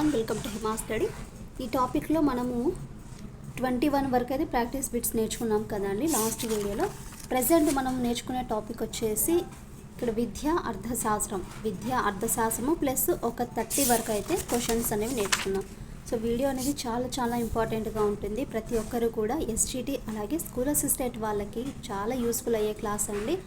Everyone, welcome to Hima study. ఈ టాపిక్లో మనము 21 వరకు అయితే ప్రాక్టీస్ బిట్స్ నేర్చుకున్నాం కదండి లాస్ట్ వీడియోలో. ప్రజెంట్ మనం నేర్చుకునే టాపిక్ వచ్చేసి ఇక్కడ విద్యా అర్థశాస్త్రము ప్లస్ ఒక 30 వరకు అయితే క్వశ్చన్స్ అనేవి నేర్చుకున్నాం. సో వీడియో అనేది చాలా ఇంపార్టెంట్గా ఉంటుంది. ప్రతి ఒక్కరు కూడా ఎస్జిటి అలాగే స్కూల్ అసిస్టెంట్ వాళ్ళకి చాలా యూస్ఫుల్ అయ్యే క్లాస్ అండి.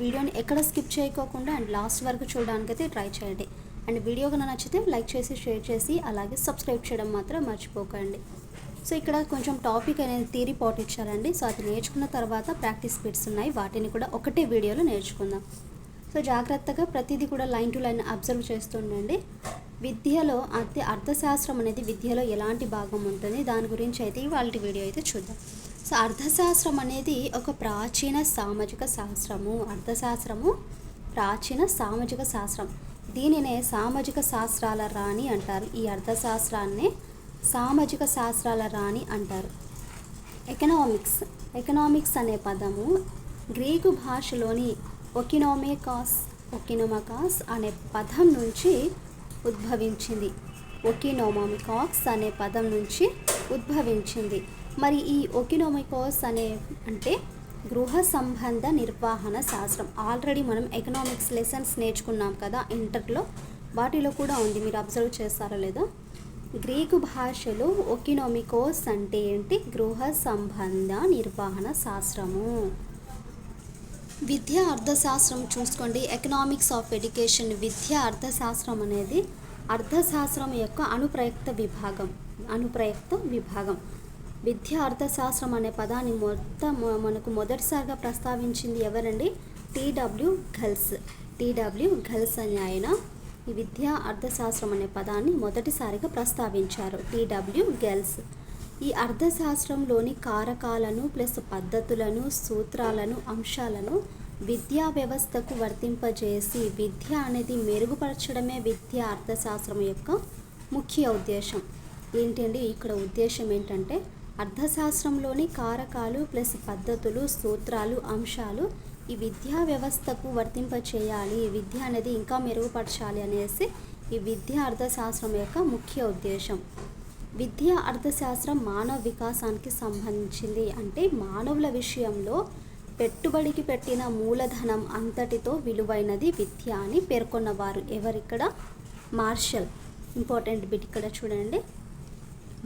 వీడియోని ఎక్కడ స్కిప్ చేయకోకుండా అండ్ లాస్ట్ వరకు చూడడానికి అయితే ట్రై చేయండి. అండ్ వీడియో కన్నా నచ్చితే లైక్ చేసి షేర్ చేసి అలాగే సబ్స్క్రైబ్ చేయడం మాత్రం మర్చిపోకండి. సో ఇక్కడ కొంచెం టాపిక్ అనేది థియరీ పార్ట్ ఇచ్చారండి. సో అది నేర్చుకున్న తర్వాత ప్రాక్టీస్ బిట్స్ ఉన్నాయి, వాటిని కూడా ఒకటే వీడియోలో నేర్చుకుందాం. సో జాగ్రత్తగా ప్రతిదీ కూడా లైన్ టు లైన్ అబ్జర్వ్ చేస్తుండండి. విద్యలో అర్థశాస్త్రం అనేది విద్యలో ఎలాంటి భాగం ఉంటుంది దాని గురించి అయితే ఇవాళ వీడియో అయితే చూద్దాం. సో అర్థశాస్త్రం అనేది ఒక ప్రాచీన సామాజిక శాస్త్రము. అర్థశాస్త్రము ప్రాచీన సామాజిక శాస్త్రం. దీనినే సామాజిక శాస్త్రాల రాణి అంటారు. ఈ అర్థశాస్త్రాన్ని సామాజిక శాస్త్రాల రాణి అంటారు. ఎకనామిక్స్ అనే పదము గ్రీకు భాషలోని ఒకినోమకాస్ అనే పదం నుంచి ఉద్భవించింది. మరి ఈ ఒకినోమికోస్ అంటే గృహ సంబంధ నిర్వహణ శాస్త్రం. ఆల్రెడీ మనం ఎకనామిక్స్ లెసన్స్ నేర్చుకున్నాం కదా ఇంటర్లో, వాటిలో కూడా ఉంది, మీరు అబ్జర్వ్ చేస్తారో లేదో. గ్రీకు భాషలో ఒకినోమికోస్ అంటే ఏంటి? గృహ సంబంధ నిర్వహణ శాస్త్రము. విద్యా అర్థశాస్త్రం చూసుకోండి. ఎకనామిక్స్ ఆఫ్ ఎడ్యుకేషన్ విద్యా అర్థశాస్త్రం అనేది అర్థశాస్త్రం యొక్క అనుప్రయుక్త విభాగం. విద్యా అర్థశాస్త్రం అనే పదాన్ని మనకు మొదటిసారిగా ప్రస్తావించింది ఎవరండి? టీడబ్ల్యూ గెల్స్ అని ఆయన ఈ విద్యా అర్థశాస్త్రం అనే పదాన్ని మొదటిసారిగా ప్రస్తావించారు. టీడబ్ల్యూ గెల్స్. ఈ అర్థశాస్త్రంలోని కారకాలను ప్లస్ పద్ధతులను, సూత్రాలను, అంశాలను విద్యా వ్యవస్థకు వర్తింపజేసి విద్య అనేది మెరుగుపరచడమే విద్యా అర్థశాస్త్రం యొక్క ముఖ్య ఉద్దేశం. ఏంటండి ఇక్కడ ఉద్దేశం ఏంటంటే అర్థశాస్త్రంలోని కారకాలు ప్లస్ పద్ధతులు, సూత్రాలు, అంశాలు ఈ విద్యా వ్యవస్థకు వర్తింపచేయాలి, విద్య అనేది ఇంకా మెరుగుపరచాలి అనేసి ఈ విద్యా అర్థశాస్త్రం యొక్క ముఖ్య ఉద్దేశం. విద్యా అర్థశాస్త్రం మానవ వికాసానికి సంబంధించింది. అంటే మానవుల విషయంలో పెట్టుబడికి పెట్టిన మూలధనం అంతటితో విలువైనది విద్య అని పేర్కొన్నవారు ఎవరిక్కడ? మార్షల్. ఇంపార్టెంట్ బిట్ ఇక్కడ చూడండి.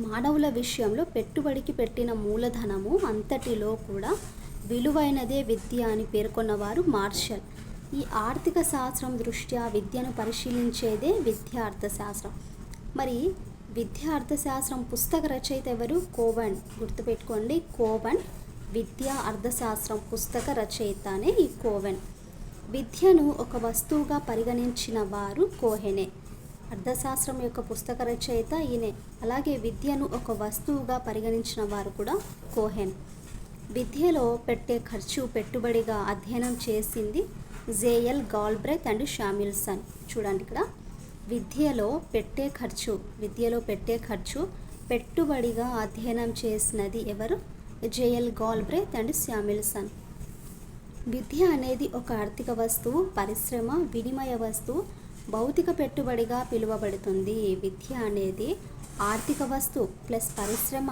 మానవుల విషయంలో పెట్టుబడికి పెట్టిన మూలధనము అంతటిలో కూడా విలువైనదే విద్య అని పేర్కొన్నవారు మార్షల్. ఈ ఆర్థిక శాస్త్రం దృష్ట్యా విద్యను పరిశీలించేదే విద్యా అర్థశాస్త్రం. మరి విద్యా అర్థశాస్త్రం పుస్తక రచయిత ఎవరు? కోవెన్. గుర్తుపెట్టుకోండి, కోవెన్ విద్యా అర్థశాస్త్రం పుస్తక రచయిత అనే ఈ కోవెన్. విద్యను ఒక వస్తువుగా పరిగణించిన వారు కోహెనే. అర్థశాస్త్రం యొక్క పుస్తక రచయిత ఈయనే. అలాగే విద్యను ఒక వస్తువుగా పరిగణించిన వారు కూడా కోహెన్. విద్యలో పెట్టే ఖర్చు పెట్టుబడిగా అధ్యయనం చేసింది జేఎల్ గాల్బ్రెత్ అండ్ షామిల్సన్. చూడండి ఇక్కడ విద్యలో పెట్టే ఖర్చు పెట్టుబడిగా అధ్యయనం చేసినది ఎవరు? JL గాల్బ్రెత్ and షామిల్సన్. విద్య అనేది ఒక ఆర్థిక వస్తువు, పరిశ్రమ, వినిమయ వస్తువు, భౌతిక పెట్టుబడిగా పిలువబడుతుంది. విద్య అనేది ఆర్థిక వస్తువు ప్లస్ పరిశ్రమ,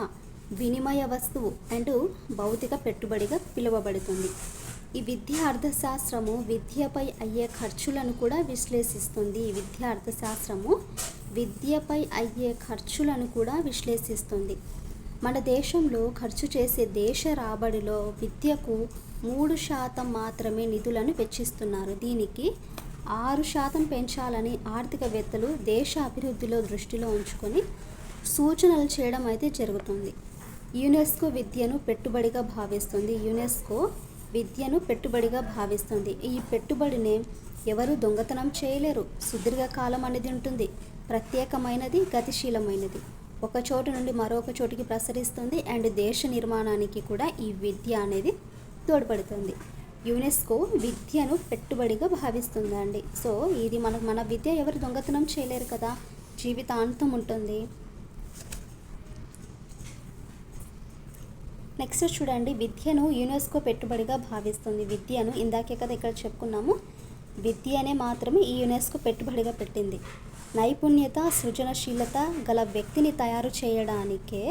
వినిమయ వస్తువు అండ్ భౌతిక పెట్టుబడిగా పిలువబడుతుంది. ఈ విద్యా అర్థశాస్త్రము విద్యపై అయ్యే ఖర్చులను కూడా విశ్లేషిస్తుంది. మన దేశంలో ఖర్చు చేసే దేశ రాబడిలో విద్యకు 3% మాత్రమే నిధులను వెచ్చిస్తున్నారు. దీనికి 6% పెంచాలని ఆర్థికవేత్తలు దేశ అభివృద్ధిలో దృష్టిలో ఉంచుకొని సూచనలు చేయడం అయితే జరుగుతుంది. యునెస్కో విద్యను పెట్టుబడిగా భావిస్తుంది. ఈ పెట్టుబడిని ఎవరు దొంగతనం చేయలేరు. సుదీర్ఘకాలం అనేది ఉంటుంది, ప్రత్యేకమైనది, గతిశీలమైనది, ఒక చోటు నుండి మరొక చోటుకి ప్రసరిస్తుంది అండ్ దేశ నిర్మాణానికి కూడా ఈ విద్య అనేది తోడ్పడుతుంది. యునెస్కో విద్యను పెట్టుబడిగా భావిస్తుందండి. సో ఇది మన విద్య ఎవరు దొంగతనం చేయలేరు కదా, జీవితాంతం ఉంటుంది. నెక్స్ట్ చూడండి, విద్యను యునెస్కో పెట్టుబడిగా భావిస్తుంది. విద్యను ఇందాకే కదా ఇక్కడ చెప్పుకున్నాము, విద్యనే మాత్రమే ఈ యునెస్కో పెట్టుబడిగా పెట్టింది. నైపుణ్యత సృజనశీలత గల వ్యక్తిని తయారు చేయడానికే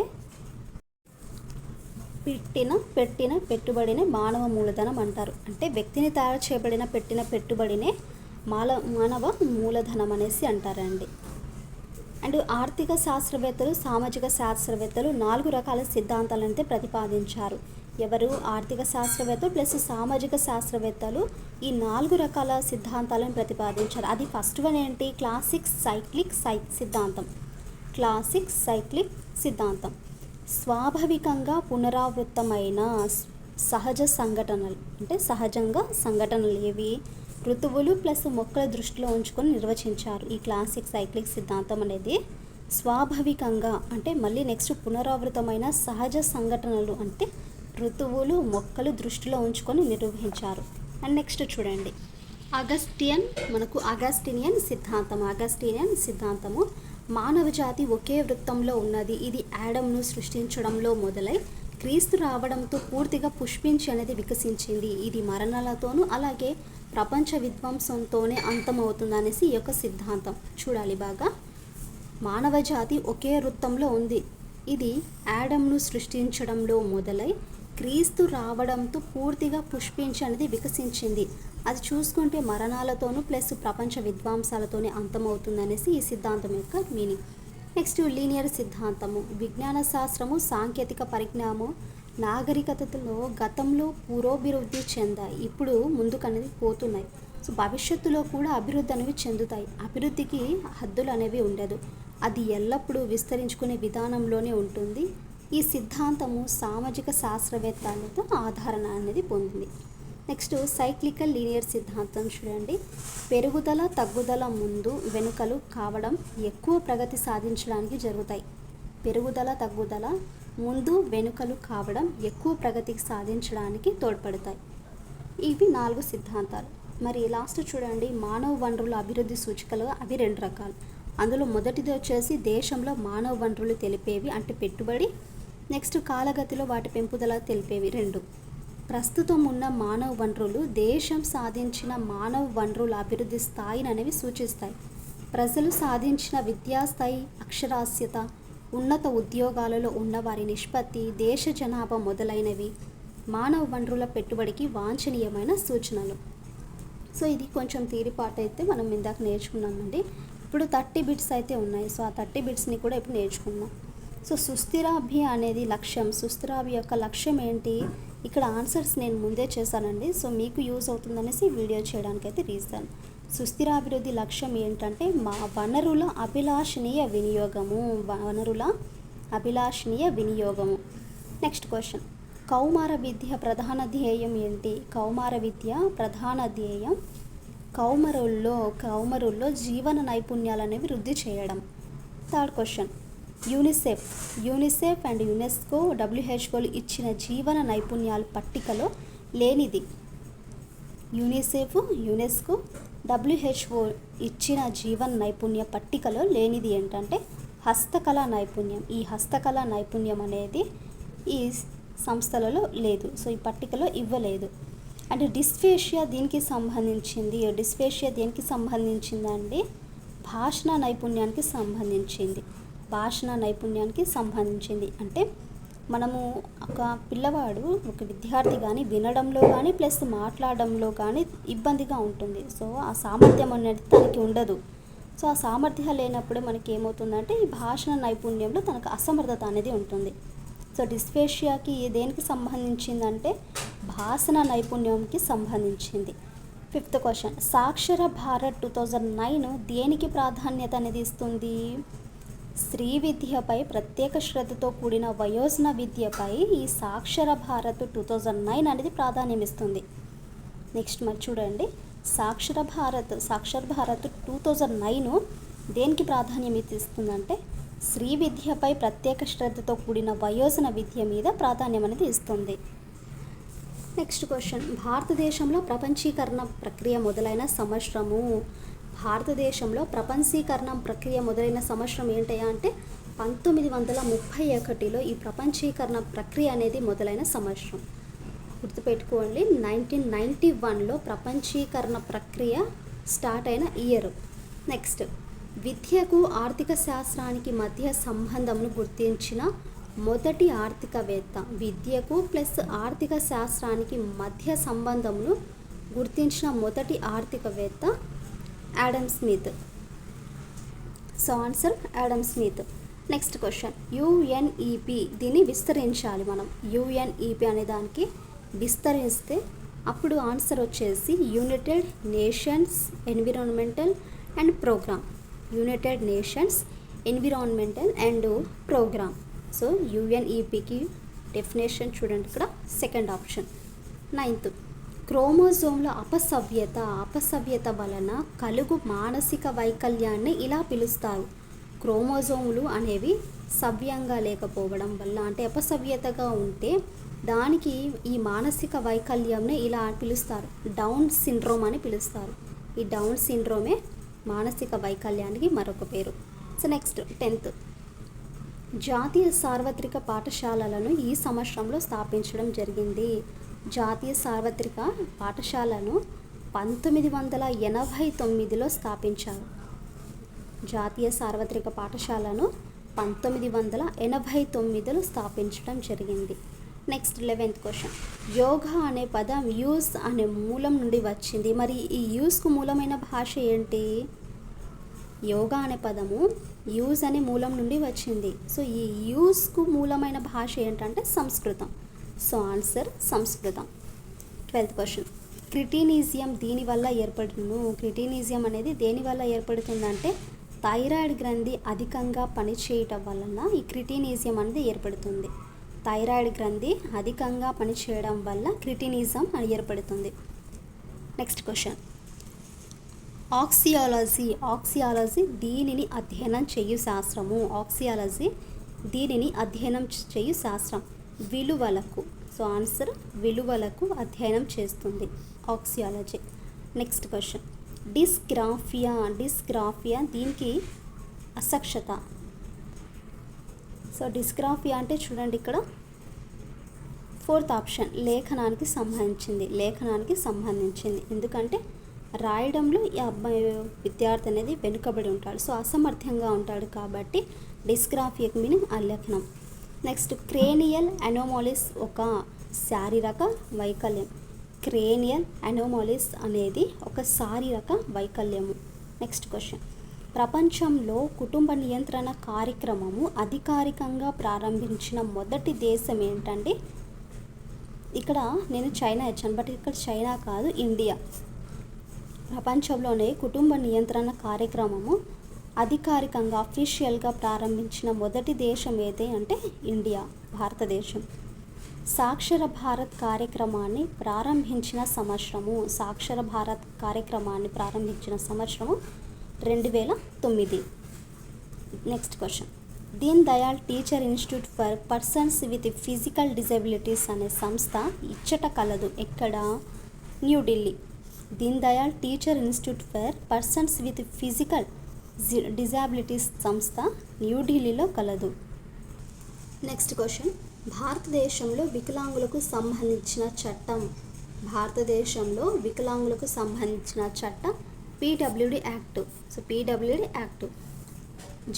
పెట్టిన పెట్టుబడినే మానవ మూలధనం అంటారు. అంటే వ్యక్తిని తయారు చేయబడిన పెట్టిన పెట్టుబడినే మానవ మూలధనం అనేసి అంటారండి. అండ్ ఆర్థిక శాస్త్రవేత్తలు సామాజిక శాస్త్రవేత్తలు 4 రకాల సిద్ధాంతాలైతే ప్రతిపాదించారు. ఎవరు? ఆర్థిక శాస్త్రవేత్తలు ప్లస్ సామాజిక శాస్త్రవేత్తలు ఈ 4 రకాల సిద్ధాంతాలను ప్రతిపాదించారు. అది ఫస్ట్ వన్ ఏంటి? క్లాసిక్ సైక్లిక్ సిద్ధాంతం. క్లాసిక్ సైక్లిక్ సిద్ధాంతం స్వాభావికంగా పునరావృతమైన సహజ సంఘటనలు, అంటే సహజంగా సంఘటనలు ఏవి? ఋతువులు ప్లస్ మొక్కల దృష్టిలో ఉంచుకొని నిర్వచించారు. ఈ క్లాసిక్ సైక్లిక్ సిద్ధాంతం అనేది స్వాభావికంగా అంటే మళ్ళీ నెక్స్ట్ పునరావృతమైన సహజ సంఘటనలు అంటే ఋతువులు మొక్కలు దృష్టిలో ఉంచుకొని నిర్వహించారు. అండ్ నెక్స్ట్ చూడండి అగస్టినియన్ సిద్ధాంతము మానవ జాతి ఒకే వృత్తంలో ఉన్నది. ఇది యాడమ్ను సృష్టించడంలో మొదలై క్రీస్తు రావడంతో పూర్తిగా పుష్పించి అనేది వికసించింది. ఇది మరణాలతోనూ అలాగే ప్రపంచ విధ్వంసంతోనే అంతమవుతుంది అనేసి ఈ యొక్క సిద్ధాంతం. చూడాలి బాగా. మానవ జాతి ఒకే వృత్తంలో ఉంది. ఇది యాడమ్ను సృష్టించడంలో మొదలై క్రీస్తు రావడంతో పూర్తిగా పుష్పించి అనేది వికసించింది. అది చూసుకుంటే మరణాలతోనూ ప్లస్ ప్రపంచ విధ్వంసాలతోనే అంతమవుతుంది అనేసి ఈ సిద్ధాంతం యొక్క మీనింగ్. నెక్స్ట్ లీనియర్ సిద్ధాంతము విజ్ఞాన శాస్త్రము సాంకేతిక పరిజ్ఞానము నాగరికతలో గతంలో పురోభివృద్ధి చెందాయి, ఇప్పుడు ముందుకనేది పోతున్నాయి. సో భవిష్యత్తులో కూడా అభివృద్ధి అనేవి చెందుతాయి. అభివృద్ధికి హద్దులు అనేవి ఉండదు, అది ఎల్లప్పుడూ విస్తరించుకునే విధానంలోనే ఉంటుంది. ఈ సిద్ధాంతము సామాజిక శాస్త్రవేత్తలతో ఆధారణ అనేది పొందింది. నెక్స్ట్ సైక్లికల్ లీనియర్ సిద్ధాంతం చూడండి. పెరుగుదల తగ్గుదల ముందు వెనుకలు కావడం ఎక్కువ ప్రగతి సాధించడానికి జరుగుతాయి. పెరుగుదల తగ్గుదల ముందు వెనుకలు కావడం ఎక్కువ ప్రగతికి సాధించడానికి తోడ్పడతాయి. ఇవి 4 సిద్ధాంతాలు. మరి లాస్ట్ చూడండి మానవ వనరుల అభివృద్ధి సూచికలు అవి 2 రకాలు. అందులో మొదటిది వచ్చేసి దేశంలో మానవ వనరులు తెలిపేవి అంటే పెట్టుబడి. నెక్స్ట్ కాలగతిలో వాటి పెంపుదల తెలిపేవి 2. ప్రస్తుతం ఉన్న మానవ వనరులు దేశం సాధించిన మానవ వనరుల అభివృద్ధి స్థాయిని అనేవి సూచిస్తాయి. ప్రజలు సాధించిన విద్యాస్థాయి, అక్షరాస్యత, ఉన్నత ఉద్యోగాలలో ఉన్నవారి నిష్పత్తి, దేశ జనాభా మొదలైనవి మానవ వనరుల పెట్టుబడికి వాంఛనీయమైన సూచనలు. సో ఇది కొంచెం థియరీ పార్ట్ అయితే మనం ఇందాక నేర్చుకున్నామండి. ఇప్పుడు 30 బిట్స్ అయితే ఉన్నాయి. సో ఆ 30 బిట్స్ని కూడా ఇప్పుడు నేర్చుకుందాం. సో సుస్థిరాభి అనేది లక్ష్యం. సుస్థిరాభి యొక్క లక్ష్యం ఏంటి? ఇక్కడ ఆన్సర్స్ నేను ముందే చేశానండి. సో మీకు యూజ్ అవుతుందనేసి వీడియో చేయడానికైతే రీజన్. సుస్థిరాభివృద్ధి లక్ష్యం ఏంటంటే వనరుల అభిలాషణీయ వినియోగము. నెక్స్ట్ క్వశ్చన్ కౌమార విద్య ప్రధాన ధ్యేయం ఏంటి? కౌమార విద్య ప్రధాన ధ్యేయం కౌమరుల్లో జీవన నైపుణ్యాలు అనేవి వృద్ధి చేయడం. Third question UNICEF and UNESCO WHOలు ఇచ్చిన జీవన నైపుణ్యాల పట్టికలో లేనిది. యునెస్కో WHO ఇచ్చిన జీవన నైపుణ్య పట్టికలో లేనిది ఏంటంటే హస్తకళా నైపుణ్యం. ఈ హస్తకళా నైపుణ్యం అనేది ఈ సంస్థలలో లేదు. సో ఈ పట్టికలో ఇవ్వలేదు. అంటే డిస్ఫేషియా దేనికి సంబంధించిందండి? భాషణ నైపుణ్యానికి సంబంధించింది. అంటే మనము ఒక పిల్లవాడు ఒక విద్యార్థి కానీ వినడంలో కానీ ప్లస్ మాట్లాడడంలో కానీ ఇబ్బందిగా ఉంటుంది. సో ఆ సామర్థ్యం అనేది తనకి ఉండదు. సో ఆ సామర్థ్యం లేనప్పుడు మనకి ఏమవుతుందంటే ఈ భాషణ నైపుణ్యంలో తనకు అసమర్థత అనేది ఉంటుంది. సో డిస్ఫేషియాకి దేనికి సంబంధించిందంటే భాషణ నైపుణ్యంకి సంబంధించింది. 5th క్వశ్చన్ సాక్షర భారత్ 2009 దేనికి ప్రాధాన్యత అనేది ఇస్తుంది? స్త్రీ విద్యపై ప్రత్యేక శ్రద్ధతో కూడిన వయోజన విద్యపై ఈ సాక్షర భారత్ 2009 అనేది ప్రాధాన్యం ఇస్తుంది. నెక్స్ట్ మరి చూడండి సాక్షర భారత్ 2009 దేనికి ప్రాధాన్యం ఇస్తుందంటే స్త్రీ విద్యపై ప్రత్యేక శ్రద్ధతో కూడిన వయోజన విద్య మీద ప్రాధాన్యం అనేది ఇస్తుంది. నెక్స్ట్ క్వశ్చన్ భారతదేశంలో ప్రపంచీకరణ ప్రక్రియ మొదలైన సంవత్సరం ఏంటయ్యా అంటే 1931లో ఈ ప్రపంచీకరణ ప్రక్రియ అనేది మొదలైన సంవత్సరం. గుర్తుపెట్టుకోండి 1991లో ప్రపంచీకరణ ప్రక్రియ స్టార్ట్ అయిన ఇయర్. నెక్స్ట్ విద్యకు ఆర్థిక శాస్త్రానికి మధ్య సంబంధంను గుర్తించిన మొదటి ఆర్థికవేత్త. విద్యకు ప్లస్ ఆర్థిక శాస్త్రానికి మధ్య సంబంధమును గుర్తించిన మొదటి ఆర్థికవేత్త Adam Smith. So answer Adam Smith. Next question, UNEP దీన్ని విస్తరించాలి మనం. యుఎన్ఈపి అనే దానికి విస్తరిస్తే అప్పుడు ఆన్సర్ వచ్చేసి United Nations Environmental and Programme. United Nations Environmental and Programme. So యుఎన్ఈపికి డెఫినేషన్ చూడండి ఇక్కడ, సెకండ్ ఆప్షన్. 9th, క్రోమోజోమ్ల అపసవ్యత వలన కలుగు మానసిక వైకల్యాన్ని ఇలా పిలుస్తారు. క్రోమోజోములు అనేవి సవ్యంగా లేకపోవడం వల్ల, అంటే అపసవ్యతగా ఉంటే దానికి ఈ మానసిక వైకల్యంని ఇలా పిలుస్తారు, డౌన్ సిండ్రోమ్ అని పిలుస్తారు. ఈ డౌన్ సిండ్రోమే మానసిక వైకల్యానికి మరొక పేరు. సో నెక్స్ట్ 10th, జాతీయ సార్వత్రిక పాఠశాలలను ఈ సంవత్సరంలో స్థాపించడం జరిగింది. జాతీయ సార్వత్రిక పాఠశాలను 1989లో స్థాపించారు. జాతీయ సార్వత్రిక పాఠశాలను 1989లో స్థాపించడం జరిగింది. నెక్స్ట్ 11th క్వశ్చన్, యోగా అనే పదం యూస్ అనే మూలం నుండి వచ్చింది. మరి ఈ యూస్కు మూలమైన భాష ఏంటి? యోగా అనే పదము యూజ్ అనే మూలం నుండి వచ్చింది. సో ఈ యూస్కు మూలమైన భాష ఏంటంటే సంస్కృతం. సో ఆన్సర్ సంస్కృతం. 12th క్వశ్చన్, క్రిటినీజియం దీనివల్ల ఏర్పడును. క్రిటినీజియం అనేది దేనివల్ల ఏర్పడుతుందంటే థైరాయిడ్ గ్రంథి అధికంగా పనిచేయటం వలన ఈ క్రిటినీజియం అనేది ఏర్పడుతుంది. థైరాయిడ్ గ్రంథి అధికంగా పనిచేయడం వల్ల క్రిటినిజం అని ఏర్పడుతుంది. నెక్స్ట్ క్వశ్చన్, ఆక్సియాలజీ దీనిని అధ్యయనం చేయు శాస్త్రము. ఆక్సియాలజీ దీనిని అధ్యయనం చేయు శాస్త్రం. విలువలకు. సో ఆన్సర్ విలువలకు అధ్యయనం చేస్తుంది ఆక్సియాలజీ. నెక్స్ట్ క్వశ్చన్, డిస్గ్రాఫియా దీనికి అసక్షత. సో డిస్గ్రాఫియా అంటే చూడండి ఇక్కడ 4th ఆప్షన్ లేఖనానికి సంబంధించింది. ఎందుకంటే రాయడంలో ఈ అబ్బాయి విద్యార్థి అనేది వెనుకబడి ఉంటాడు. సో అసమర్థంగా ఉంటాడు కాబట్టి డిస్గ్రాఫియాకి మీనింగ్ అలేఖనం. నెక్స్ట్, క్రేనియల్ అనోమాలిస్ ఒక శారీరక వైకల్యం. క్రేనియల్ అనోమాలిస్ అనేది ఒక శారీరక వైకల్యము. నెక్స్ట్ క్వశ్చన్, ప్రపంచంలో కుటుంబ నియంత్రణ కార్యక్రమము అధికారికంగా ప్రారంభించిన మొదటి దేశం ఏంటంటే, ఇక్కడ నేను చైనా ఇచ్చాను, బట్ ఇక్కడ చైనా కాదు, ఇండియా. ప్రపంచంలోనే కుటుంబ నియంత్రణ కార్యక్రమము అధికారికంగా అఫీషియల్గా ప్రారంభించిన మొదటి దేశం ఏది అంటే ఇండియా, భారతదేశం. సాక్షర భారత్ కార్యక్రమాన్ని ప్రారంభించిన సంవత్సరము 2009. Next question, Deen Dayal teacher institute for persons with physical disabilities అనే సంస్థ ఇచ్చట కలదు. ఎక్కడ? New Delhi. Deen Dayal teacher institute for persons with physical disabilities సంస్థ న్యూఢిల్లీలో కలదు. నెక్స్ట్ క్వశ్చన్, భారతదేశంలో వికలాంగులకు సంబంధించిన చట్టం PWD act. So PWD act.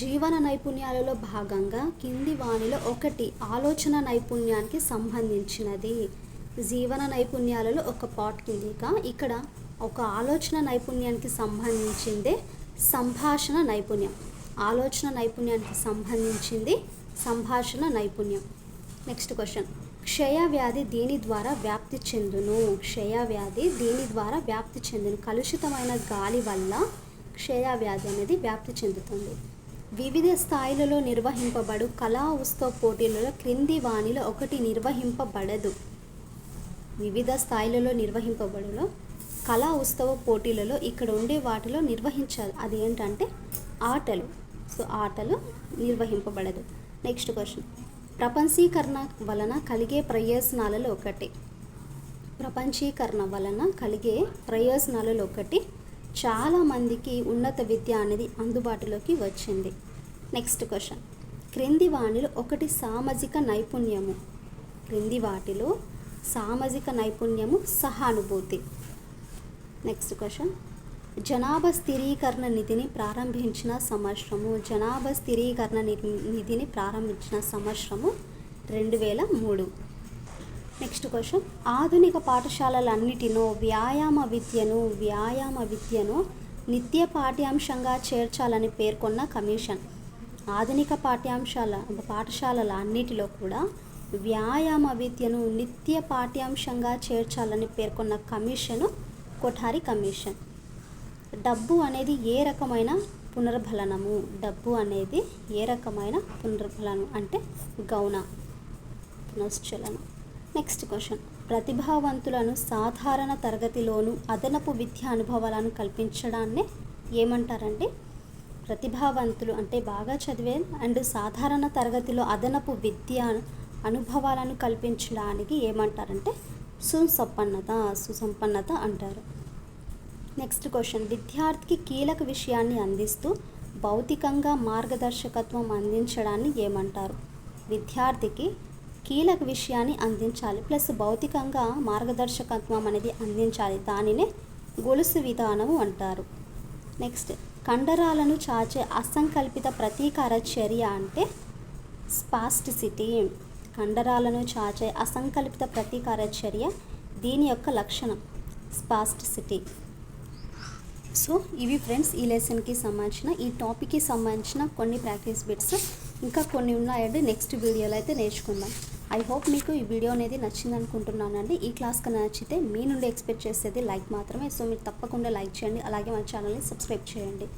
జీవన నైపుణ్యాలలో భాగంగా కింది వానిలో ఒకటి ఆలోచన నైపుణ్యానికి సంబంధించినది. జీవన నైపుణ్యాలలో ఒక పార్ట్ కిందిగా ఇక్కడ ఒక ఆలోచన నైపుణ్యానికి సంబంధించిందే సంభాషణ నైపుణ్యం. ఆలోచన నైపుణ్యానికి సంబంధించింది సంభాషణ నైపుణ్యం. నెక్స్ట్ క్వశ్చన్, క్షయవ్యాధి దీని ద్వారా వ్యాప్తి చెందును. కలుషితమైన గాలి వల్ల క్షయవ్యాధి అనేది వ్యాప్తి చెందుతుంది. వివిధ స్థాయిలలో నిర్వహింపబడు కళా ఉత్సవ పోటీలలో క్రింది వానిలో ఒకటి నిర్వహింపబడదు. వివిధ స్థాయిలలో నిర్వహింపబడులో కళా ఉత్సవ పోటీలలో ఇక్కడ ఉండే వాటిలో నిర్వహించాలి. అది ఏంటంటే ఆటలు. సో ఆటలు నిర్వహింపబడదు. నెక్స్ట్ క్వశ్చన్, ప్రపంచీకరణ వలన కలిగే ప్రయోజనాలలో ఒకటి చాలామందికి ఉన్నత విద్య అనేది అందుబాటులోకి వచ్చింది. నెక్స్ట్ క్వశ్చన్, క్రింది వాటిలో ఒకటి సామాజిక నైపుణ్యము సహానుభూతి. నెక్స్ట్ క్వశ్చన్, జనాభా స్థిరీకరణ నిధిని ప్రారంభించిన సంవత్సరము. జనాభా స్థిరీకరణ నిధిని ప్రారంభించిన సంవత్సరము 2003. నెక్స్ట్ క్వశ్చన్, ఆధునిక పాఠశాలలన్నిటిలో వ్యాయామ విద్యను నిత్య పాఠ్యాంశంగా చేర్చాలని పేర్కొన్న కమిషన్. ఆధునిక పాఠశాలల అన్నిటిలో కూడా వ్యాయామ విద్యను నిత్య పాఠ్యాంశంగా చేర్చాలని పేర్కొన్న కమిషను కొఠారి కమిషన్. డబ్బు అనేది ఏ రకమైన పునర్బలనము? డబ్బు అనేది ఏ రకమైన పునర్బలనం అంటే గౌణ పునశ్చలనం. నెక్స్ట్ క్వశ్చన్, ప్రతిభావంతులను సాధారణ తరగతిలోను అదనపు విద్యా అనుభవాలను కల్పించడాన్ని ఏమంటారంటే, ప్రతిభావంతులు అంటే బాగా చదివే అండ్ సాధారణ తరగతిలో అదనపు విద్యా అనుభవాలను కల్పించడానికి ఏమంటారంటే సుసంపన్నత అంటారు. నెక్స్ట్ క్వశ్చన్, విద్యార్థికి కీలక విషయాన్ని అందిస్తూ భౌతికంగా మార్గదర్శకత్వం అందించడాన్ని ఏమంటారు? విద్యార్థికి కీలక విషయాన్ని అందించాలి ప్లస్ భౌతికంగా మార్గదర్శకత్వం అనేది అందించాలి, దానినే గొలుసు విధానము అంటారు. నెక్స్ట్, కండరాలను చాచే అసంకల్పిత ప్రతీకార చర్య అంటే స్పాస్టిసిటీ. కండరాలను చాచే అసంకల్పిత ప్రతీకార చర్య, దీని యొక్క లక్షణం స్పాస్టిసిటీ. సో ఇవి ఫ్రెండ్స్ ఈ లెసన్కి సంబంధించిన ఈ టాపిక్కి సంబంధించిన కొన్ని ప్రాక్టీస్ బిట్స్. ఇంకా కొన్ని ఉన్నాయండి, నెక్స్ట్ వీడియోలో అయితే నేర్చుకుందాం. ఐ హోప్ మీకు ఈ వీడియో అనేది నచ్చింది అనుకుంటున్నానండి. ఈ క్లాస్ కన్నా నచ్చితే మీ నుండి ఎక్స్పెక్ట్ చేసేది లైక్ మాత్రమే. సో మీరు తప్పకుండా లైక్ చేయండి, అలాగే మన ఛానల్ని సబ్స్క్రైబ్ చేయండి.